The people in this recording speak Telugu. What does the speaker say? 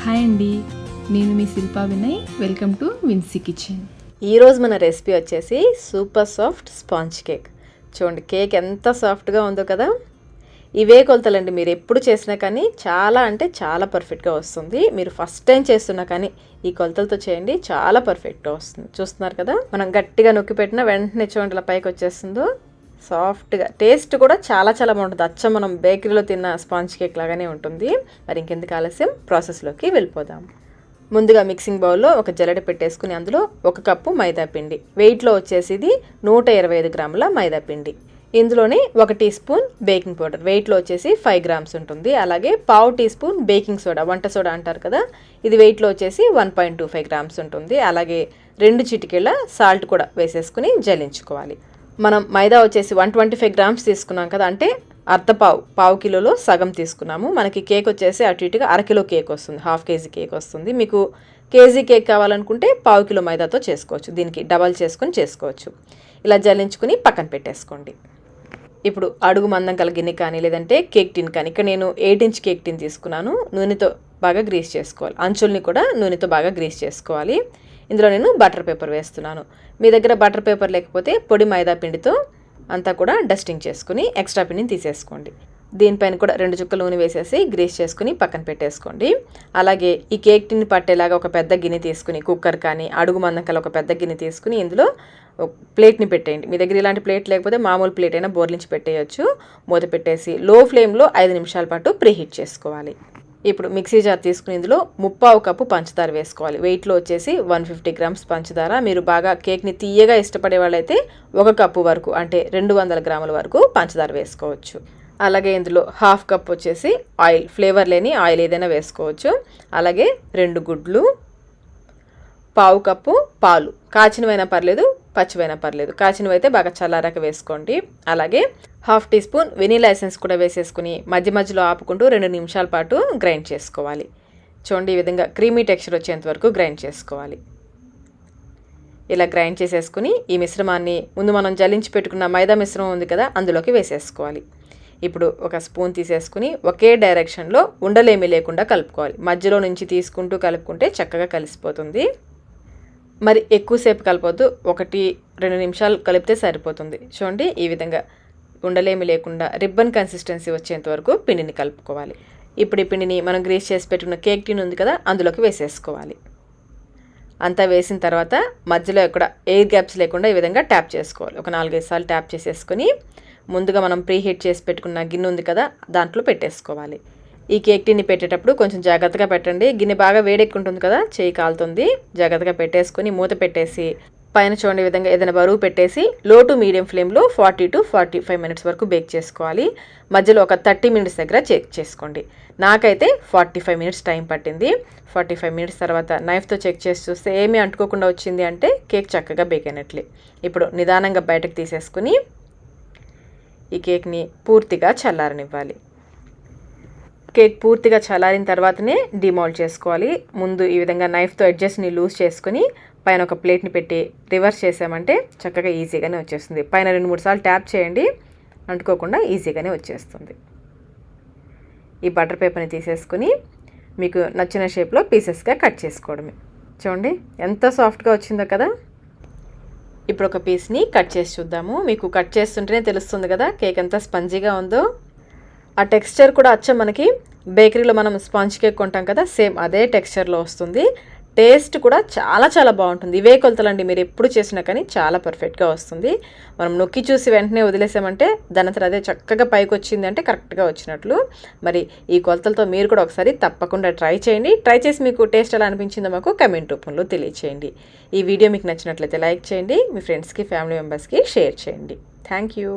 హాయ్ అండి, నేను మీ Shilpa Vinay. Welcome to Vincy kitchen. ఈరోజు మన రెసిపీ వచ్చేసి సూపర్ సాఫ్ట్ స్పాంజ్ కేక్. చూడండి కేక్ ఎంత సాఫ్ట్గా ఉందో కదా. ఇవే కొలతలండి, మీరు ఎప్పుడు చేసినా కానీ చాలా అంటే చాలా పర్ఫెక్ట్గా వస్తుంది. మీరు ఫస్ట్ టైం చేస్తున్నా కానీ ఈ కొలతలతో చేయండి, చాలా పర్ఫెక్ట్గా వస్తుంది. చూస్తున్నారు కదా, మనం గట్టిగా నొక్కి పెట్టినా వెంటనే చూడండి ఇలా పైకి వచ్చేస్తుందో. సాఫ్ట్గా, టేస్ట్ కూడా చాలా చాలా బాగుంటుంది. అచ్చం మనం బేకరీలో తిన్న స్పాంజ్ కేక్ లాగానే ఉంటుంది. మరి ఇంకెందుకు ఆలస్యం, ప్రాసెస్లోకి వెళ్ళిపోదాం. ముందుగా మిక్సింగ్ బౌల్లో ఒక జల్లెడ పెట్టేసుకుని అందులో 1 కప్పు మైదా పిండి, వెయిట్లో వచ్చేసి ఇది 125 గ్రాముల మైదా పిండి. ఇందులోనే 1 టీ స్పూన్ బేకింగ్ పౌడర్, వెయిట్లో వచ్చేసి 5 గ్రామ్స్ ఉంటుంది. అలాగే 1/2 టీ స్పూన్ బేకింగ్ సోడా, వంట సోడా అంటారు కదా, ఇది వెయిట్లో వచ్చేసి 1.25 గ్రామ్స్ ఉంటుంది. అలాగే 2 చిటికెళ్ళ సాల్ట్ కూడా వేసేసుకుని జల్లించుకోవాలి. మనం మైదా వచ్చేసి 125 గ్రామ్స్ తీసుకున్నాం కదా, అంటే పావు కిలోలో సగం తీసుకున్నాము. మనకి కేక్ వచ్చేసి అటు ఇటుగా అరకిలో కేక్ వస్తుంది, 1/2 కేజీ కేక్ వస్తుంది. మీకు కేజీ కేక్ కావాలనుకుంటే పావు కిలో మైదాతో చేసుకోవచ్చు, దీనికి డబల్ చేసుకొని చేసుకోవచ్చు. ఇలా జల్లించుకుని పక్కన పెట్టేసుకోండి. ఇప్పుడు అడుగు మందం కల గిన్నె కానీ లేదంటే కేక్ టిన్ కానీ, ఇక్కడ నేను 8 ఇంచ్ కేక్ టిన్ తీసుకున్నాను. నూనెతో బాగా గ్రీస్ చేసుకోవాలి, అంచుల్ని కూడా నూనెతో బాగా గ్రీస్ చేసుకోవాలి. ఇందులో నేను బటర్ పేపర్ వేస్తున్నాను. మీ దగ్గర బటర్ పేపర్ లేకపోతే పొడి మైదా పిండితో అంతా కూడా డస్టింగ్ చేసుకుని ఎక్స్ట్రా పిండిని తీసేసుకోండి. దీనిపైన కూడా 2 చుక్కల నూనె వేసేసి గ్రీస్ చేసుకుని పక్కన పెట్టేసుకోండి. అలాగే ఈ కేక్ టిన్ పట్టేలాగా ఒక పెద్ద గిన్నె తీసుకుని, కుక్కర్ కానీ అడుగు మందం కల ఒక పెద్ద గిన్నె తీసుకుని ఇందులో ప్లేట్ని పెట్టేయండి. మీ దగ్గర ఇలాంటి ప్లేట్ లేకపోతే మామూలు ప్లేట్ అయినా బోర్లించి పెట్టేయచ్చు. మూత పెట్టేసి లో ఫ్లేమ్లో 5 నిమిషాల పాటు ప్రీహీట్ చేసుకోవాలి. ఇప్పుడు మిక్సీ జార్ తీసుకుని ఇందులో 1/2 కప్పు పంచదార వేసుకోవాలి. వెయిట్లో వచ్చేసి 150 గ్రామ్స్ పంచదార. మీరు బాగా కేక్ని తీయగా ఇష్టపడే వాళ్ళైతే 1 కప్పు వరకు, అంటే 200 గ్రాముల వరకు పంచదార వేసుకోవచ్చు. అలాగే ఇందులో 1/2 కప్ వచ్చేసి ఆయిల్, ఫ్లేవర్ లేని ఆయిల్ ఏదైనా వేసుకోవచ్చు. అలాగే 2 గుడ్లు, 1/2 కప్పు పాలు, కాచినవైనా పర్లేదు పచ్చివైనా పర్లేదు, కాచినవైతే బాగా చల్లారాక వేసుకోండి. అలాగే 1/2 టీ స్పూన్ వెనీలా ఎసెన్స్ కూడా వేసేసుకుని మధ్య మధ్యలో ఆపుకుంటూ 2 నిమిషాల పాటు గ్రైండ్ చేసుకోవాలి. చూడండి, ఈ విధంగా క్రీమీ టెక్స్చర్ వచ్చేంత వరకు గ్రైండ్ చేసుకోవాలి. ఇలా గ్రైండ్ చేసేసుకుని ఈ మిశ్రమాన్ని ముందు మనం జల్లించి పెట్టుకున్న మైదా మిశ్రమం ఉంది కదా, అందులోకి వేసేసుకోవాలి. ఇప్పుడు ఒక స్పూన్ తీసేసుకుని ఒకే డైరెక్షన్లో ఉండలేమీ లేకుండా కలుపుకోవాలి. మధ్యలో నుంచి తీసుకుంటూ కలుపుకుంటే చక్కగా కలిసిపోతుంది. మరి ఎక్కువసేపు కలపొద్దు, 1-2 నిమిషాలు కలిపితే సరిపోతుంది. చూడండి, ఈ విధంగా ఉండలేమి లేకుండా రిబ్బన్ కన్సిస్టెన్సీ వచ్చేంత వరకు పిండిని కలుపుకోవాలి. ఇప్పుడు ఈ పిండిని మనం గ్రీస్ చేసి పెట్టుకున్న కేక్ టిన్ ఉంది కదా, అందులోకి వేసేసుకోవాలి. అంతా వేసిన తర్వాత మధ్యలో ఎక్కడ ఎయిర్ గ్యాప్స్ లేకుండా ఈ విధంగా ట్యాప్ చేసుకోవాలి. ఒక 4-5 సార్లు ట్యాప్ చేసేసుకుని ముందుగా మనం ప్రీహీట్ చేసి పెట్టుకున్న గిన్నె ఉంది కదా, దాంట్లో పెట్టేసుకోవాలి. ఈ కేక్ టిన్ని పెట్టేటప్పుడు కొంచెం జాగ్రత్తగా పెట్టండి, గిన్నె బాగా వేడెక్కుంటుంది కదా, చేయి కాలుతుంది. జాగ్రత్తగా పెట్టేసుకుని మూత పెట్టేసి పైన చూడండి ఈ విధంగా ఏదైనా బరువు పెట్టేసి లో టు మీడియం ఫ్లేమ్లో 40 to 45 మినిట్స్ వరకు బేక్ చేసుకోవాలి. మధ్యలో ఒక 30 మినిట్స్ దగ్గర చెక్ చేసుకోండి. నాకైతే 45 మినిట్స్ టైం పట్టింది. 45 మినిట్స్ తర్వాత నైఫ్తో చెక్ చేసి చూస్తే ఏమీ అంటుకోకుండా వచ్చింది అంటే కేక్ చక్కగా బేక్ అయినట్లే. ఇప్పుడు నిదానంగా బయటకు తీసేసుకుని ఈ కేక్ని పూర్తిగా చల్లారనివ్వాలి. కేక్ పూర్తిగా చల్లారిన తర్వాతనే డిమోల్డ్ చేసుకోవాలి. ముందు ఈ విధంగా నైఫ్తో ఎడ్జెస్ని లూజ్ చేసుకుని పైన ఒక ప్లేట్ని పెట్టి రివర్స్ చేసామంటే చక్కగా ఈజీగానే వచ్చేస్తుంది. పైన 2-3 సార్లు ట్యాప్ చేయండి, అంటుకోకుండా ఈజీగానే వచ్చేస్తుంది. ఈ బటర్ పేపర్ని తీసేసుకుని మీకు నచ్చిన షేప్లో పీసెస్గా కట్ చేసుకోవడమే. చూడండి ఎంత సాఫ్ట్గా వచ్చిందో కదా. ఇప్పుడు ఒక పీస్ని కట్ చేసి చూద్దాము. మీకు కట్ చేస్తుంటేనే తెలుస్తుంది కదా కేక్ ఎంత స్పంజీగా ఉందో. ఆ టెక్స్చర్ కూడా అచ్చం మనకి బేకరీలో మనం స్పాంజ్ కేక్ కొంటాం కదా, సేమ్ అదే టెక్స్చర్లో వస్తుంది. టేస్ట్ కూడా చాలా చాలా బాగుంటుంది. ఇవే కొలతలండి, మీరు ఎప్పుడు చేసినా కానీ చాలా పర్ఫెక్ట్గా వస్తుంది. మనం నొక్కి చూసి వెంటనే వదిలేసామంటే దానంతట అదే చక్కగా పైకి వచ్చింది అంటే కరెక్ట్గా వచ్చినట్లు. మరి ఈ కొలతలతో మీరు కూడా ఒకసారి తప్పకుండా ట్రై చేయండి. ట్రై చేసి మీకు టేస్ట్ ఎలా అనిపించిందో మాకు కమెంట్ రూపంలో తెలియచేయండి. ఈ వీడియో మీకు నచ్చినట్లయితే లైక్ చేయండి, మీ ఫ్రెండ్స్కి ఫ్యామిలీ మెంబర్స్కి షేర్ చేయండి. Thank you.